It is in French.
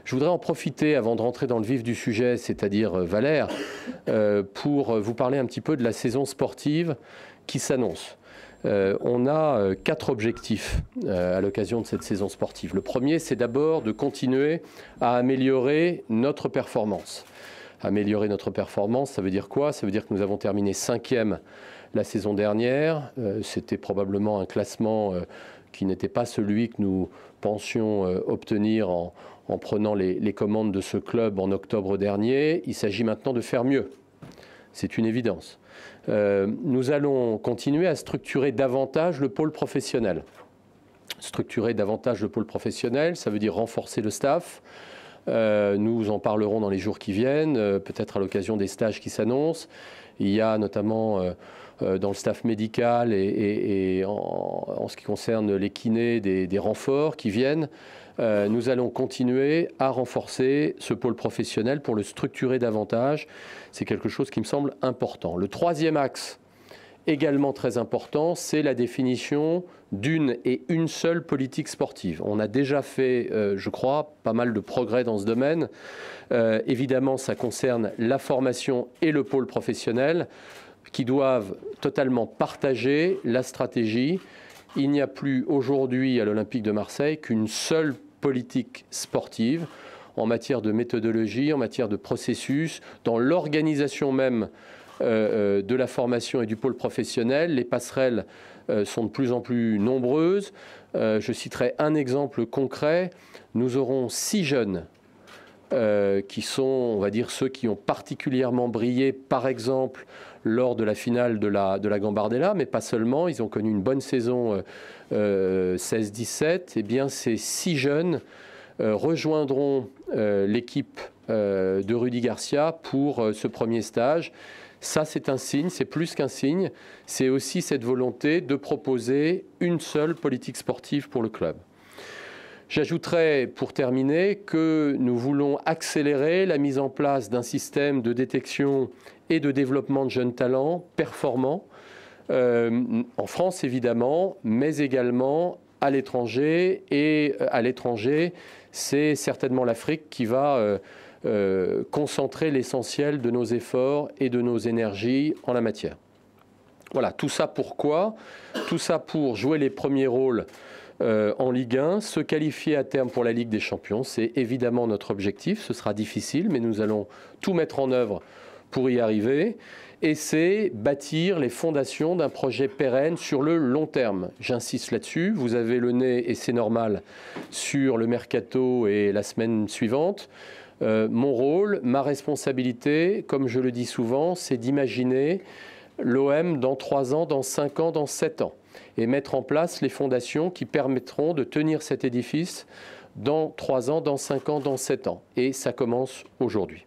Je voudrais en profiter avant de rentrer dans le vif du sujet, c'est-à-dire Valère, pour vous parler un petit peu de la saison sportive qui s'annonce. On a 4 objectifs à l'occasion de cette saison sportive. Le premier, c'est d'abord de continuer à améliorer notre performance. Améliorer notre performance, ça veut dire quoi? Ça veut dire que nous avons terminé 5e la saison dernière. C'était probablement un classement qui n'était pas celui que nous pensions obtenir en prenant les commandes de ce club en octobre dernier. Il s'agit maintenant de faire mieux. C'est une évidence. Nous allons continuer à structurer davantage le pôle professionnel. Structurer davantage le pôle professionnel, ça veut dire renforcer le staff. Nous en parlerons dans les jours qui viennent, peut-être à l'occasion des stages qui s'annoncent. Il y a notamment dans le staff médical et en ce qui concerne les kinés des renforts qui viennent. Nous allons continuer à renforcer ce pôle professionnel pour le structurer davantage. C'est quelque chose qui me semble important. Le troisième axe, également très important, c'est la définition d'une et une seule politique sportive. On a déjà fait, je crois, pas mal de progrès dans ce domaine. Évidemment, ça concerne la formation et le pôle professionnel qui doivent totalement partager la stratégie. Il n'y a plus aujourd'hui à l'Olympique de Marseille qu'une seule politique sportive en matière de méthodologie, en matière de processus, dans l'organisation même de la formation et du pôle professionnel. Les passerelles sont de plus en plus nombreuses. Je citerai un exemple concret. Nous aurons 6 jeunes qui sont, on va dire, ceux qui ont particulièrement brillé, par exemple, lors de la finale de la Gambardella, mais pas seulement. Ils ont connu une bonne saison 16-17. Eh bien, ces 6 jeunes rejoindront l'équipe de Rudy Garcia pour ce premier stage. Ça, c'est un signe, c'est plus qu'un signe. C'est aussi cette volonté de proposer une seule politique sportive pour le club. J'ajouterai, pour terminer, que nous voulons accélérer la mise en place d'un système de détection et de développement de jeunes talents performants, en France évidemment, mais également à l'étranger. Et à l'étranger, c'est certainement l'Afrique qui va concentrer l'essentiel de nos efforts et de nos énergies en la matière. Voilà, tout ça pourquoi? Tout ça pour jouer les premiers rôles en Ligue 1, se qualifier à terme pour la Ligue des Champions, c'est évidemment notre objectif. Ce sera difficile, mais nous allons tout mettre en œuvre pour y arriver. Et c'est bâtir les fondations d'un projet pérenne sur le long terme. J'insiste là-dessus. Vous avez le nez, et c'est normal, sur le mercato et la semaine suivante. Mon rôle, ma responsabilité, comme je le dis souvent, c'est d'imaginer l'OM dans 3 ans, dans 5 ans, dans 7 ans. Et mettre en place les fondations qui permettront de tenir cet édifice dans 3 ans, dans 5 ans, dans 7 ans. Et ça commence aujourd'hui.